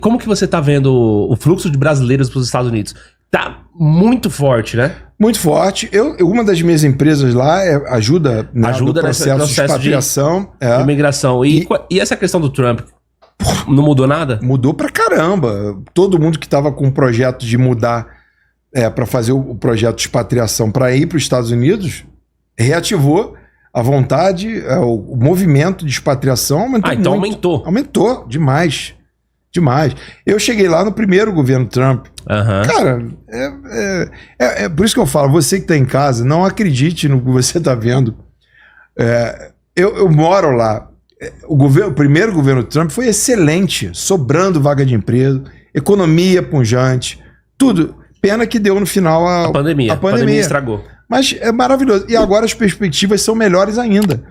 Como que você tá vendo o fluxo de brasileiros para os Estados Unidos? Tá muito forte, né? Muito forte. Uma das minhas empresas lá ajuda no processo de expatriação. De imigração. E essa questão do Trump, não mudou nada? Mudou pra caramba. Todo mundo que estava com um projeto de mudar para fazer o projeto de expatriação para ir para os Estados Unidos, reativou a vontade, o movimento de expatriação aumentou então muito. aumentou. Aumentou demais. Demais. Eu cheguei lá no primeiro governo Trump. Cara, por isso que eu falo, você que está em casa, não acredite no que você está vendo. Eu moro lá. O primeiro governo Trump foi excelente, sobrando vaga de emprego, economia punjante, tudo. Pena que deu no final a pandemia. A pandemia estragou. Mas é maravilhoso. E agora as perspectivas são melhores ainda.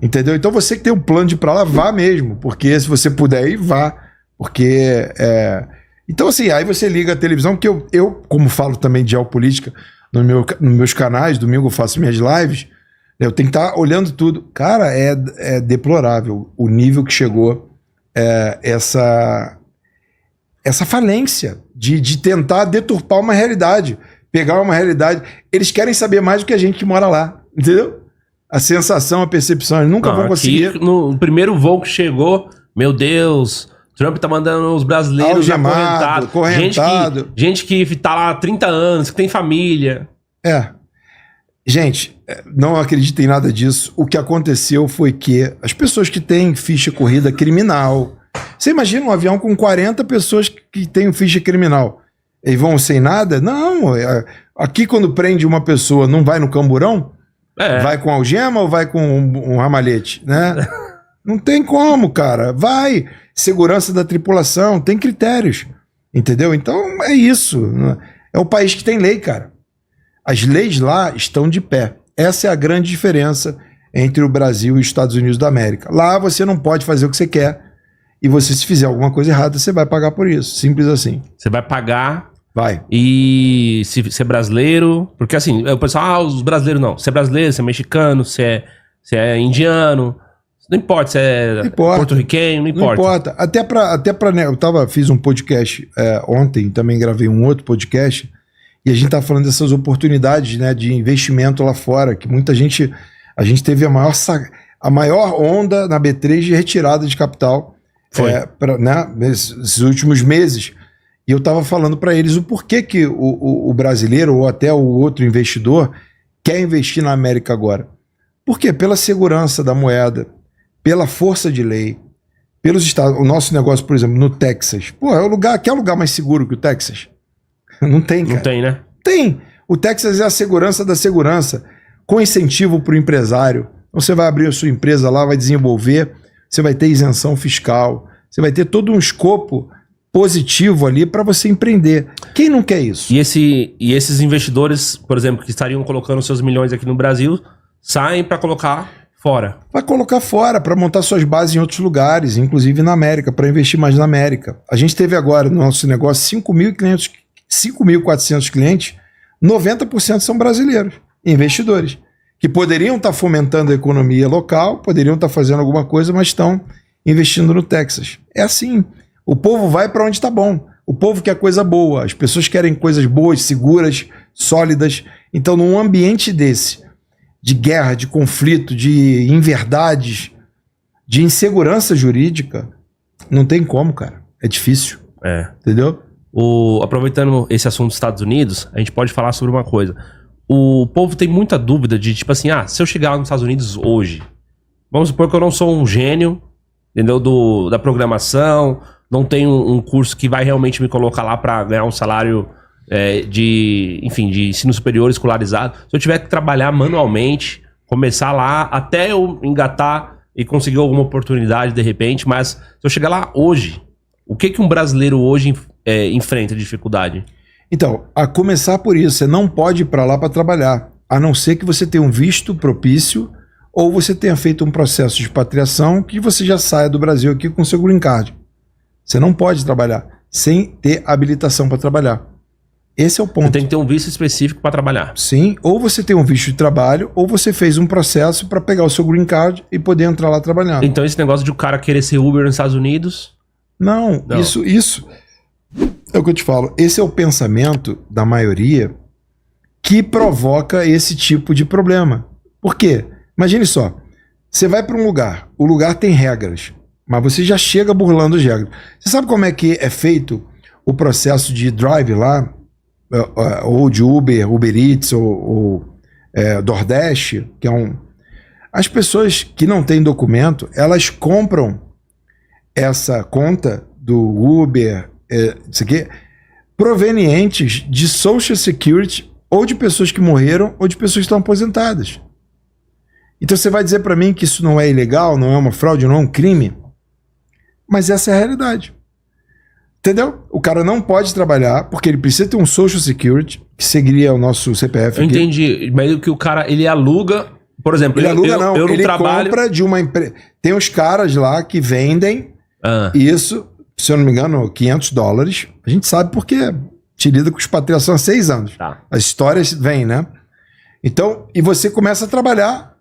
Entendeu? Então você que tem um plano de ir para lá, vá mesmo. Porque se você puder ir, vá. Porque, então assim, aí você liga a televisão, que eu como falo também de geopolítica nos meus canais, domingo eu faço minhas lives, eu tenho que estar olhando tudo. Cara, é deplorável o nível que chegou essa falência de tentar deturpar uma realidade, pegar uma realidade. Eles querem saber mais do que a gente que mora lá, entendeu? A sensação, a percepção, eles nunca vão conseguir. No primeiro voo que chegou, meu Deus... Trump tá mandando os brasileiros acorrentados. Gente que tá lá há 30 anos, que tem família. Gente, não acredito em nada disso. O que aconteceu foi que as pessoas que têm ficha corrida criminal... Você imagina um avião com 40 pessoas que têm ficha criminal. Eles vão sem nada? Não. Aqui quando prende uma pessoa, não vai no camburão? Vai com algema ou vai com um ramalhete? Né? Não tem como, cara. Vai... Segurança da tripulação, tem critérios, entendeu? Então é isso, é o país que tem lei, cara. As leis lá estão de pé. Essa é a grande diferença entre o Brasil e os Estados Unidos da América. Lá você não pode fazer o que você quer e você, se fizer alguma coisa errada, você vai pagar por isso, simples assim. Você vai pagar. Vai. E se ser brasileiro, porque assim, o pessoal, os brasileiros não, se é brasileiro, se é mexicano, se é indiano... Não importa se é porto-riquenho, não importa. Não importa. Até pra né, fiz um podcast ontem, também gravei um outro podcast, e a gente tá falando dessas oportunidades, né, de investimento lá fora, que muita gente... A gente teve a maior onda na B3 de retirada de capital nesses últimos meses. E eu tava falando para eles o porquê que o brasileiro, ou até o outro investidor, quer investir na América agora. Por quê? Pela segurança da moeda, pela força de lei, pelos estados. O nosso negócio, por exemplo, no Texas. Pô, quer lugar mais seguro que o Texas? Não tem, cara. Não tem, né? Tem. O Texas é a segurança da segurança, com incentivo para o empresário. Então você vai abrir a sua empresa lá, vai desenvolver, você vai ter isenção fiscal, você vai ter todo um escopo positivo ali para você empreender. Quem não quer isso? E esses investidores, por exemplo, que estariam colocando seus milhões aqui no Brasil, saem para colocar... Fora. Vai colocar fora para montar suas bases em outros lugares, inclusive na América, para investir mais na América. A gente teve agora no nosso negócio 5.400 clientes, 90% são brasileiros, investidores, que poderiam estar fomentando a economia local, poderiam estar fazendo alguma coisa, mas estão investindo no Texas. É assim, o povo vai para onde está bom, o povo quer coisa boa, as pessoas querem coisas boas, seguras, sólidas. Então, num ambiente desse, de guerra, de conflito, de inverdades, de insegurança jurídica, não tem como, cara. É difícil. Entendeu? Aproveitando esse assunto dos Estados Unidos, a gente pode falar sobre uma coisa. O povo tem muita dúvida de, tipo assim, se eu chegar nos Estados Unidos hoje, vamos supor que eu não sou um gênio, entendeu? Da programação, não tenho um curso que vai realmente me colocar lá para ganhar um salário... de ensino superior escolarizado. Se eu tiver que trabalhar manualmente, começar lá, até eu engatar e conseguir alguma oportunidade de repente, mas se eu chegar lá hoje, o que um brasileiro hoje enfrenta de dificuldade? Então, a começar por isso, você não pode ir para lá para trabalhar, a não ser que você tenha um visto propício ou você tenha feito um processo de expatriação que você já saia do Brasil aqui com seu green card. Você não pode trabalhar sem ter habilitação para trabalhar. Esse é o ponto. Você tem que ter um visto específico para trabalhar. Sim, ou você tem um visto de trabalho, ou você fez um processo para pegar o seu green card e poder entrar lá trabalhando. Então esse negócio de o cara querer ser Uber nos Estados Unidos Não. Isso é o que eu te falo. Esse é o pensamento da maioria que provoca esse tipo de problema. Por quê? Imagine só. Você vai para um lugar. O lugar tem regras. Mas você já chega burlando as regras. Você sabe como é que é feito o processo de drive lá? Ou de Uber Eats, ou DoorDash, que é um... As pessoas que não têm documento, elas compram essa conta do Uber, isso aqui, provenientes de Social Security, ou de pessoas que morreram, ou de pessoas que estão aposentadas. Então você vai dizer para mim que isso não é ilegal, não é uma fraude, não é um crime? Mas essa é a realidade. Entendeu? O cara não pode trabalhar porque ele precisa ter um Social Security, que seguiria o nosso CPF. Eu entendi, mas o que o cara, ele aluga, por exemplo, ele aluga não, eu ele trabalho... compra de uma empresa. Tem uns caras lá que vendem isso, se eu não me engano, $500. A gente sabe porque te lida com expatriação há 6 anos. Tá. As histórias vêm, né? Então, e você começa a trabalhar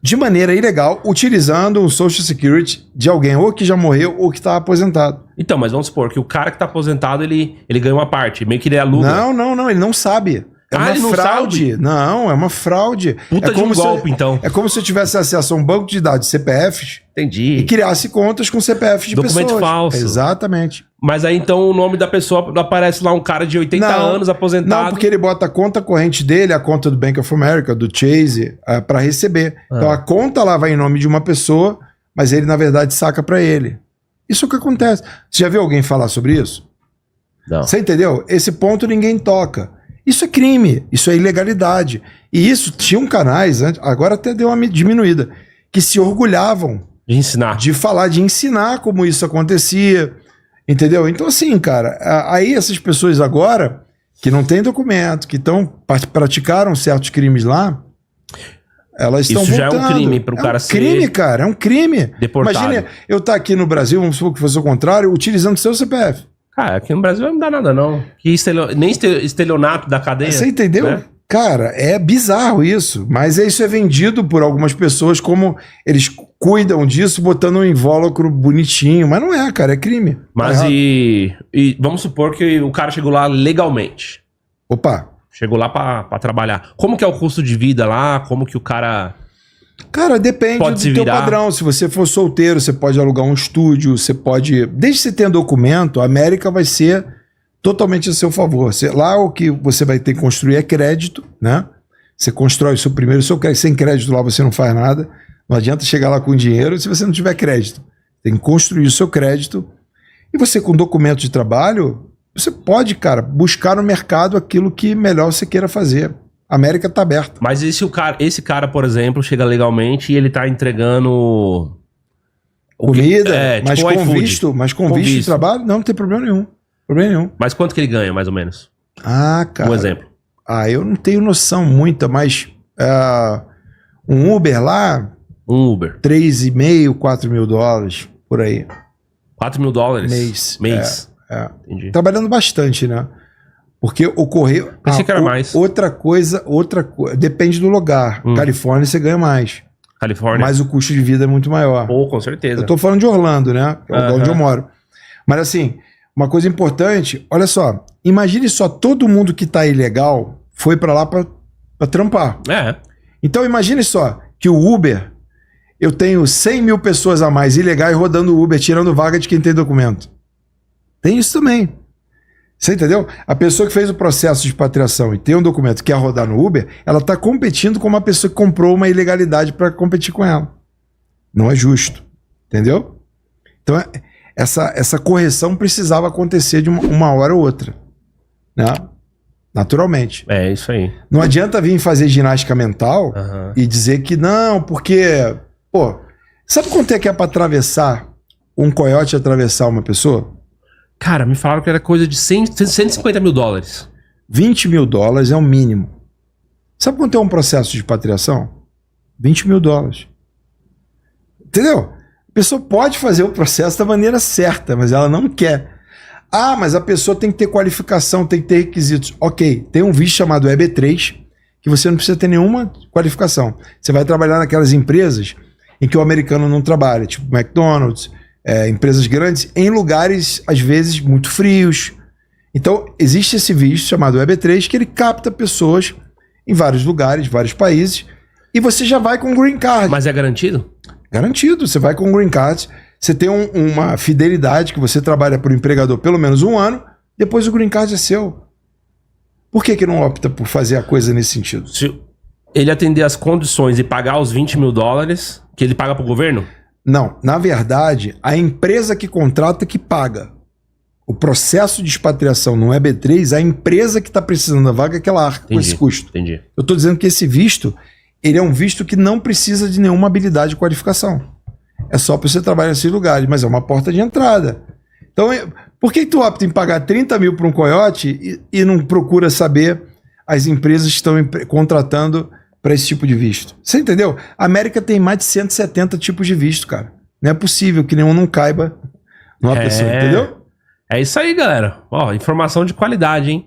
de maneira ilegal, utilizando o Social Security de alguém ou que já morreu ou que está aposentado. Então, mas vamos supor que o cara que está aposentado, ele ganha uma parte, meio que ele aluga. Não, ele não sabe. É uma ele não fraude. sabe? Não, é uma fraude. Puta de um golpe, então. É como se eu tivesse acesso a um banco de dados de CPFs Entendi. e criasse contas com CPFs de Documento pessoas. falso. Exatamente. Mas aí então o nome da pessoa aparece lá um cara de 80 anos aposentado. Não, porque ele bota a conta corrente dele, a conta do Bank of America, do Chase, para receber. Então a conta lá vai em nome de uma pessoa, mas ele na verdade saca para ele. Isso é o que acontece. Você já viu alguém falar sobre isso? Não. Você entendeu? Esse ponto ninguém toca. Isso é crime, isso é ilegalidade. E isso, tinham canais, agora até deu uma diminuída, que se orgulhavam De ensinar. de falar, de ensinar como isso acontecia, entendeu? Então assim, cara, aí essas pessoas agora, que não têm documento, que praticaram certos crimes lá, elas estão Isso já voltando. é um crime pro cara ser... É um crime, cara, é um crime. Deportado. Imagina eu estar aqui no Brasil, vamos supor que fosse o contrário, utilizando seu CPF. Cara, aqui no Brasil não dá nada, não. Que nem estelionato da cadeia. Você entendeu? Né? Cara, é bizarro isso. Mas isso é vendido por algumas pessoas como eles cuidam disso, botando um invólucro bonitinho. Mas não é, cara, é crime. Mas e vamos supor que o cara chegou lá legalmente. Opa. Chegou lá pra trabalhar. Como que é o custo de vida lá? Como que o cara... Cara, depende Pode do se teu virar. padrão. Se você for solteiro, você pode alugar um estúdio, você pode... Desde que você tenha documento, a América vai ser totalmente a seu favor. Lá o que você vai ter que construir é crédito, né? Você constrói o seu crédito. Sem crédito lá você não faz nada. Não adianta chegar lá com dinheiro se você não tiver crédito. Tem que construir o seu crédito. E você, com documento de trabalho, você pode, cara, buscar no mercado aquilo que melhor você queira fazer. A América está aberta. Mas e se esse cara, por exemplo, chega legalmente e ele tá entregando... Comida, mas, tipo com iFood. visto de trabalho, não tem problema nenhum. Problema nenhum. Mas quanto que ele ganha, mais ou menos? Ah, cara. Um exemplo. Eu não tenho noção muita, mas um Uber lá, Um Uber. 3,5, 4 mil dólares, por aí. 4 mil dólares? Mês. Entendi. Trabalhando bastante, né? Porque o correio... Pensei que era mais. Outra coisa, depende do lugar. Califórnia você ganha mais. Califórnia? Mas o custo de vida é muito maior. Pô, com certeza. Eu tô falando de Orlando, né? Que é o lugar onde eu moro. Mas assim, uma coisa importante, olha só, imagine só, todo mundo que tá ilegal foi pra lá pra trampar. Então imagine só, que o Uber, eu tenho 100 mil pessoas a mais ilegais rodando o Uber, tirando vaga de quem tem documento. Tem isso também. Você entendeu? A pessoa que fez o processo de expatriação e tem um documento que quer rodar no Uber, ela está competindo com uma pessoa que comprou uma ilegalidade para competir com ela. Não é justo. Entendeu? Então, essa correção precisava acontecer de uma hora ou outra. Né? Naturalmente. É, isso aí. Não adianta vir fazer ginástica mental e dizer que não, porque... Pô, sabe quanto é que é para atravessar, um coiote atravessar uma pessoa? Cara, me falaram que era coisa de 150 mil dólares. 20 mil dólares é o mínimo. Sabe quanto é um processo de expatriação? 20 mil dólares. Entendeu? A pessoa pode fazer o processo da maneira certa, mas ela não quer. Ah, mas a pessoa tem que ter qualificação, tem que ter requisitos. Ok, tem um visto chamado EB3, que você não precisa ter nenhuma qualificação. Você vai trabalhar naquelas empresas em que o americano não trabalha, tipo McDonald's, empresas grandes, em lugares, às vezes, muito frios. Então, existe esse visto chamado EB3, que ele capta pessoas em vários lugares, vários países, e você já vai com green card. Mas é garantido? Garantido, você vai com green card, você tem uma fidelidade, que você trabalha para o empregador pelo menos 1 ano, depois o green card é seu. Por que não opta por fazer a coisa nesse sentido? Se ele atender as condições e pagar os 20 mil dólares, que ele paga pro governo? Não, na verdade, a empresa que contrata que paga. O processo de expatriação no EB3, a empresa que está precisando da vaga é que ela arca com esse custo. Entendi. Eu estou dizendo que esse visto, ele é um visto que não precisa de nenhuma habilidade e qualificação. É só para você trabalhar nesses lugares, mas é uma porta de entrada. Então, por que tu opta em pagar 30 mil para um coiote e não procura saber as empresas que estão contratando para esse tipo de visto? Você entendeu? A América tem mais de 170 tipos de visto, cara. Não é possível que nenhum não caiba numa pessoa, entendeu? É isso aí, galera. Ó, informação de qualidade, hein?